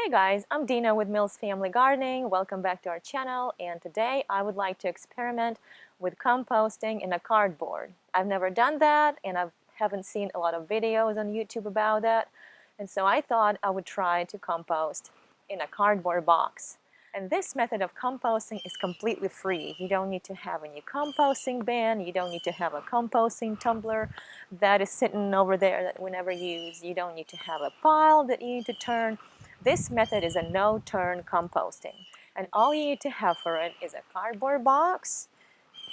Hey guys, I'm Dina with Mills Family Gardening. Welcome back to our channel, and today I would like to experiment with composting in a cardboard. I've never done that, and I haven't seen a lot of videos on YouTube about that, and so I thought I would try to compost in a cardboard box. And this method of composting is completely free. You don't need to have any composting bin, you don't need to have a composting tumbler that is sitting over there that we never use, you don't need to have a pile that you need to turn. This method is a no-turn composting, and all you need to have for it is a cardboard box,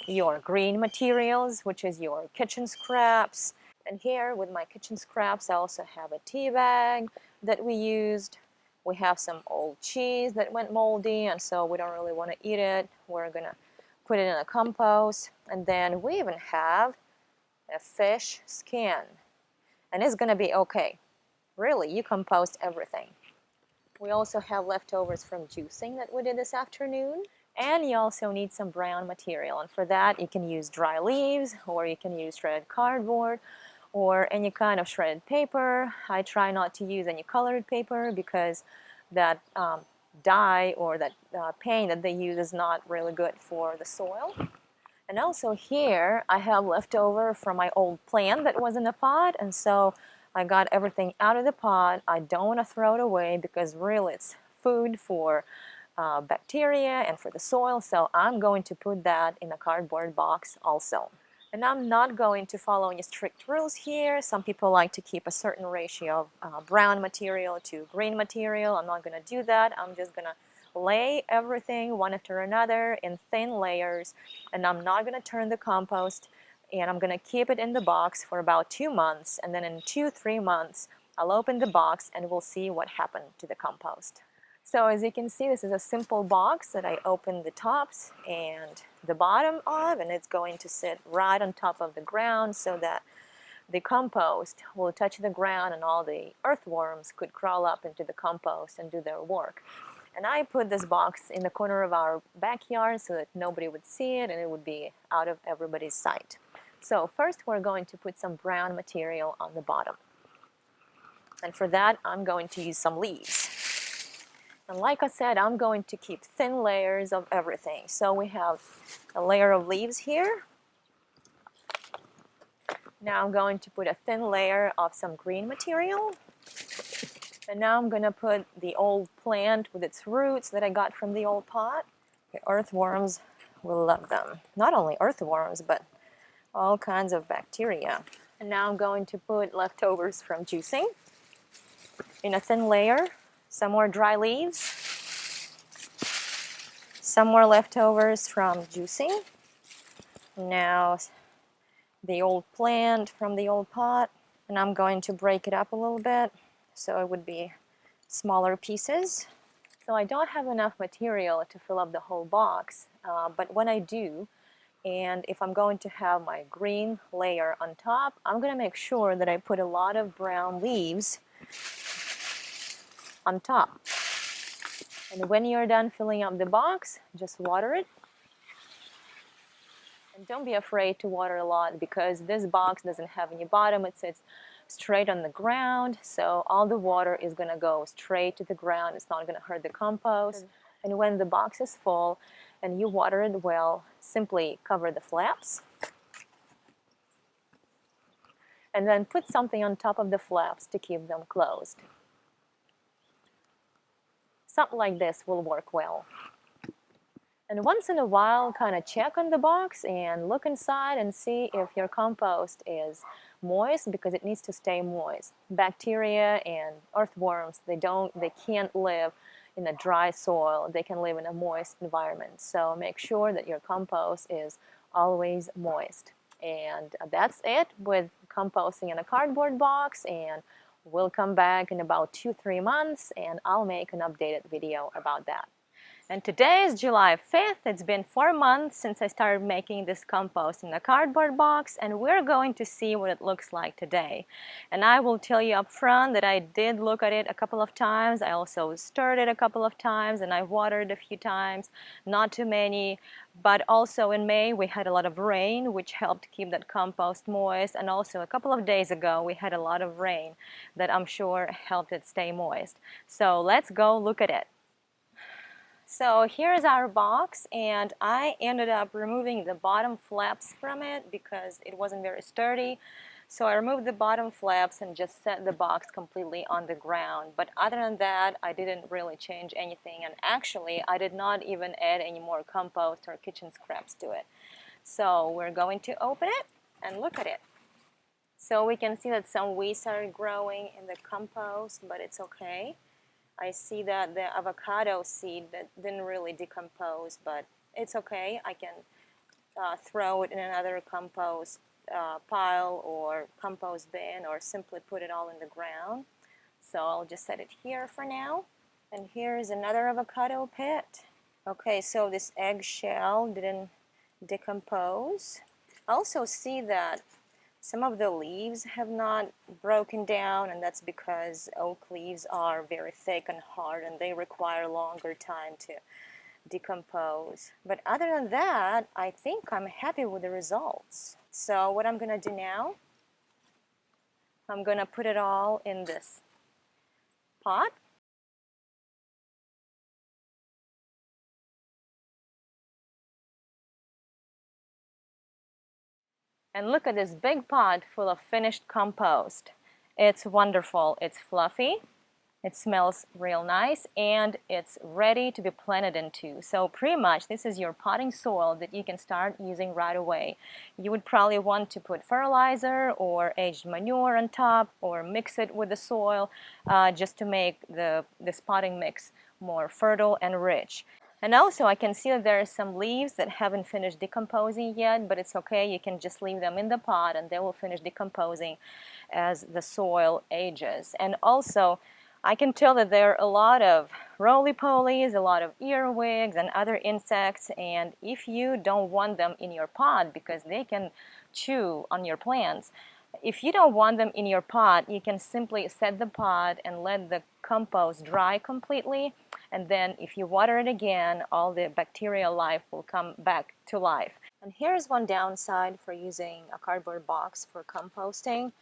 your green materials, which is your kitchen scraps, and here with my kitchen scraps I also have a tea bag that we used. We have some old cheese that went moldy, and so we don't really want to eat it. We're gonna put it in a compost, and then we even have a fish skin, and it's gonna be okay. Really, you compost everything. We also have leftovers from juicing that we did this afternoon. And you also need some brown material. And for that, you can use dry leaves, or you can use shredded cardboard, or any kind of shredded paper. I try not to use any colored paper because that dye or that paint that they use is not really good for the soil. And also here, I have leftover from my old plant that was in the pot, and so I got everything out of the pot. I don't want to throw it away because really it's food for bacteria and for the soil, so I'm going to put that in a cardboard box also. And I'm not going to follow any strict rules here. Some people like to keep a certain ratio of brown material to green material. I'm not going to do that. I'm just going to lay everything one after another in thin layers, and I'm not going to turn the compost, and I'm going to keep it in the box for about 2 months, and then in 2-3 months I'll open the box and we'll see what happened to the compost. So as you can see, this is a simple box that I opened the tops and the bottom of, and it's going to sit right on top of the ground so that the compost will touch the ground and all the earthworms could crawl up into the compost and do their work. And I put this box in the corner of our backyard so that nobody would see it and it would be out of everybody's sight. So first we're going to put some brown material on the bottom. And for that I'm going to use some leaves. And like I said, I'm going to keep thin layers of everything. So we have a layer of leaves here. Now I'm going to put a thin layer of some green material. And now I'm going to put the old plant with its roots that I got from the old pot. The earthworms will love them. Not only earthworms, but all kinds of bacteria. And now I'm going to put leftovers from juicing in a thin layer. Some more dry leaves. Some more leftovers from juicing. Now the old plant from the old pot. And I'm going to break it up a little bit so it would be smaller pieces. So I don't have enough material to fill up the whole box, but when I do, and if I'm going to have my green layer on top, I'm going to make sure that I put a lot of brown leaves on top. And when you're done filling up the box, just water it. And don't be afraid to water a lot because this box doesn't have any bottom. It sits straight on the ground, so all the water is going to go straight to the ground. It's not going to hurt the compost. And when the box is full and you water it well, simply cover the flaps. And then put something on top of the flaps to keep them closed. Something like this will work well. And once in a while, kind of check on the box and look inside and see if your compost is moist, because it needs to stay moist. Bacteria and earthworms, they can't live in a dry soil. They can live in a moist environment. So make sure that your compost is always moist. And that's it with composting in a cardboard box, and we'll come back in about 2-3 months and I'll make an updated video about that. And today is July 5th. It's been 4 months since I started making this compost in a cardboard box, and we're going to see what it looks like today. And I will tell you up front that I did look at it a couple of times. I also stirred it a couple of times, and I watered a few times, not too many. But also in May we had a lot of rain, which helped keep that compost moist, and also a couple of days ago we had a lot of rain that I'm sure helped it stay moist. So let's go look at it. So here's our box, and I ended up removing the bottom flaps from it because it wasn't very sturdy. So I removed the bottom flaps and just set the box completely on the ground. But other than that, I didn't really change anything, and actually I did not even add any more compost or kitchen scraps to it. So we're going to open it and look at it. So we can see that some weeds are growing in the compost, but it's okay. I see that the avocado seed that didn't really decompose, but it's okay. I can throw it in another compost pile or compost bin, or simply put it all in the ground. So I'll just set it here for now. And here's another avocado pit. Okay, so this eggshell didn't decompose. I also see that some of the leaves have not broken down, and that's because oak leaves are very thick and hard and they require longer time to decompose. But other than that, I think I'm happy with the results. So what I'm going to do now, I'm going to put it all in this pot. And look at this big pot full of finished compost. It's wonderful. It's fluffy. It smells real nice, and it's ready to be planted into. So pretty much this is your potting soil that you can start using right away. You would probably want to put fertilizer or aged manure on top, or mix it with the soil just to make this potting mix more fertile and rich. And also I can see that there are some leaves that haven't finished decomposing yet, but it's okay. You can just leave them in the pot and they will finish decomposing as the soil ages. And also I can tell that there are a lot of roly-polies, a lot of earwigs and other insects, and if you don't want them in your pot because they can chew on your plants, if you don't want them in your pot, you can simply set the pot and let the compost dry completely, and then if you water it again, all the bacterial life will come back to life. And here's one downside for using a cardboard box for composting.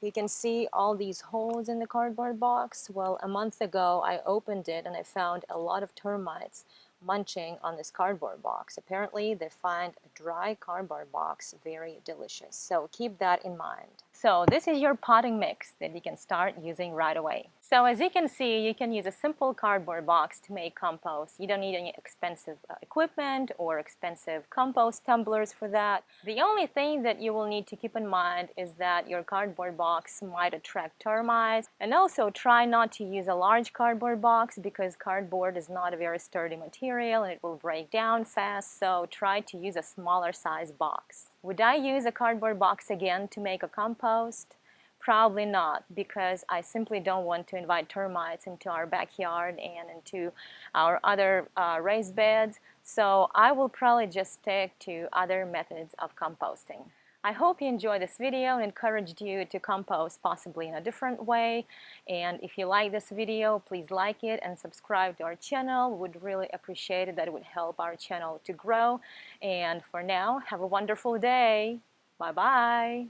You can see all these holes in the cardboard box. Well, a month ago I opened it and I found a lot of termites munching on this cardboard box. Apparently they find a dry cardboard box very delicious. So keep that in mind. So this is your potting mix that you can start using right away. So as you can see, you can use a simple cardboard box to make compost. You don't need any expensive equipment or expensive compost tumblers for that. The only thing that you will need to keep in mind is that your cardboard box might attract termites. And also try not to use a large cardboard box because cardboard is not a very sturdy material and it will break down fast. So try to use a smaller size box. Would I use a cardboard box again to make a compost? Probably not, because I simply don't want to invite termites into our backyard and into our other raised beds. So I will probably just stick to other methods of composting. I hope you enjoyed this video and encouraged you to compost possibly in a different way. And if you like this video, please like it and subscribe to our channel. Would really appreciate it. That would help our channel to grow. And for now, have a wonderful day. Bye-bye.